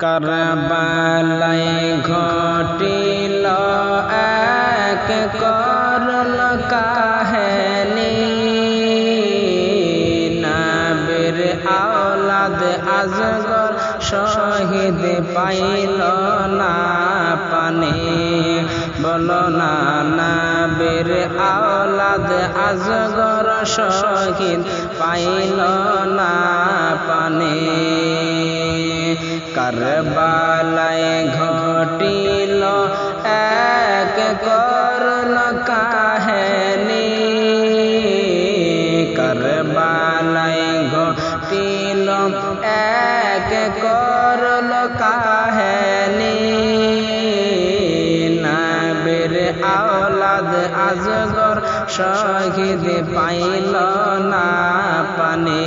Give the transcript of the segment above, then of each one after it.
কারবালায় ঘটিল এক করল কাহিনী, নবীর আওলাদ আজগর শহীদ পাইল না পানি। বলো না নবীর আওলাদ আজগর শহীদ পাইল না পানি। কারবালায় ঘটিল এক করল কাহিনী, কারবালায় ঘটিল এক করল কাহিনী, নবীর আওলাদ আজগর শহীদ পাইল না পানি।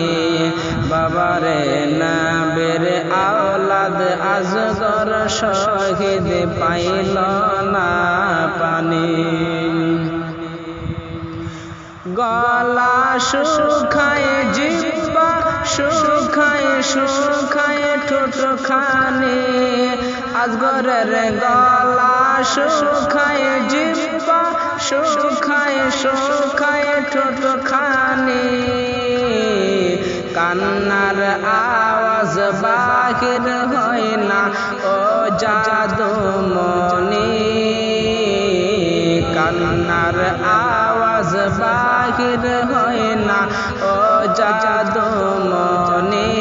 বাবারে নবীর আওলাদ আজগর শহীদ পাইল না পানি। গলা শুকায় জিহ্বা শুকায় শুকায় ঠোঁট খানি, আজগরের গলা শুকায় জিহ্বা শুকায় শুকায় ঠোঁট খানি। কান্নার আওয়াজ বাহির হয় না ও জাদুমণি, কান্নার আওয়াজ বাহির হয় না ও জাদুমণি।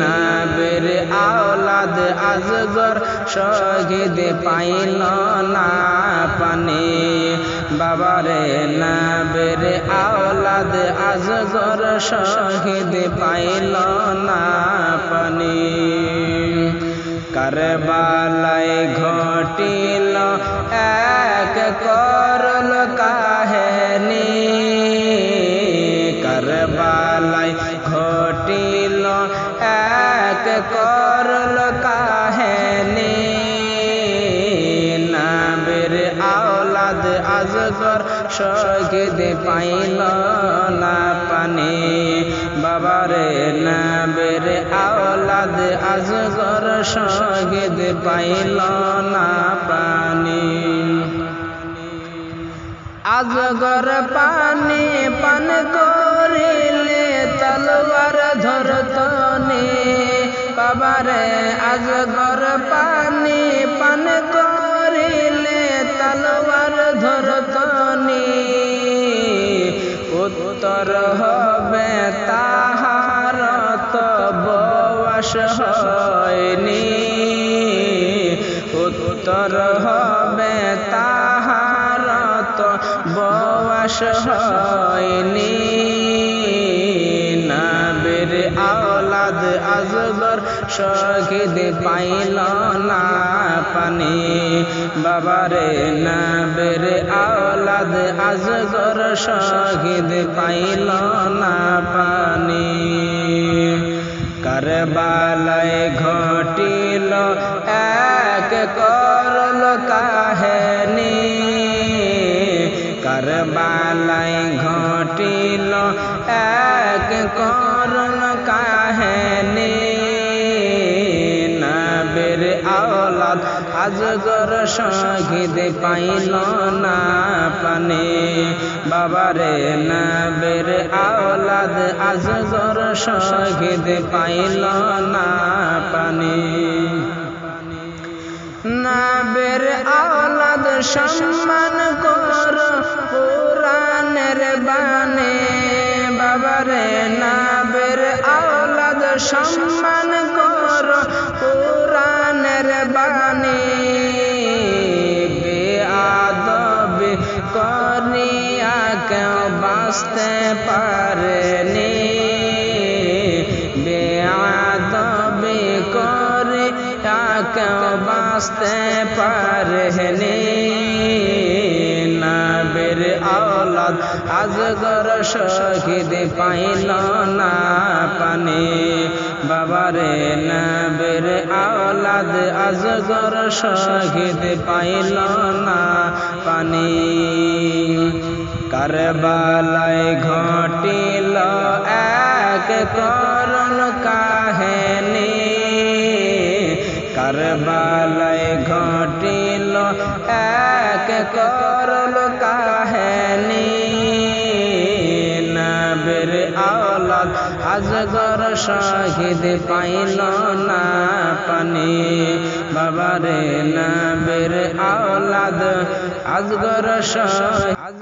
নবীর আওলাদ আজগর শহীদ পাইল না পানি। বাবারে নবীর আওলাদ আজগর শহীদ পাইল না পানি। কারবালায় ঘটিল এক করল কাহিনী, কারবালায় ঘটিল এক করল কাহিনী, নবীর আওলাদ আজগর শহীদ পাইল না পানি। বাবারে নবীর আওলাদ আজগর শহীদ পাইল না পানি। আজগর পানি পান করিলে তলোয়ার ধরত নে, বাবারে আজগর পানি পান করিলে তলোয়ার ধরত নে। উত্তর হবে তাহার তো বয়স হয়নি, উত্তর হবে তাহার তো বয়স হয়নি। নবীর আওলাদ আজগর শহীদ পাইল না পানি। বাবারে নবীর আওলাদ আজগর শহীদ পাইল না পানি। কারবালায় ঘটিল এক করল কাহিনী, কারবালায় ঘটিল এক করল কাহিনী, নবীর আওলাদ আজগর শহীদ পাইল না পানি। বাবারে নবীর আওলাদ আজগর শহীদ পাইল না পানি। নবীর আওলাদ সম্মান কর কুরআনের বাণী, বাবারে নবীর আওলাদ সম্মান কর কুরআনের বাণী। বেআদবি করিয়া কেউ বাঁচতে পারেনি, বেআদবি করিয়া কেউ বাঁচতে পারেনি। নবীর আওলাদ আজগর শহীদ পাইল না পানি। বাবারে নবীর আওলাদ আজগর শহীদ পাইল না পানি। কারবালায় ঘটিল এক করল কাহিনী, কারবালায় ঘটিল এক করল কাহিনী নবীর আওলাদ আজগর শহীদ পাইল না পানি বাবারে নবীর আওলাদ আজগর শহীদ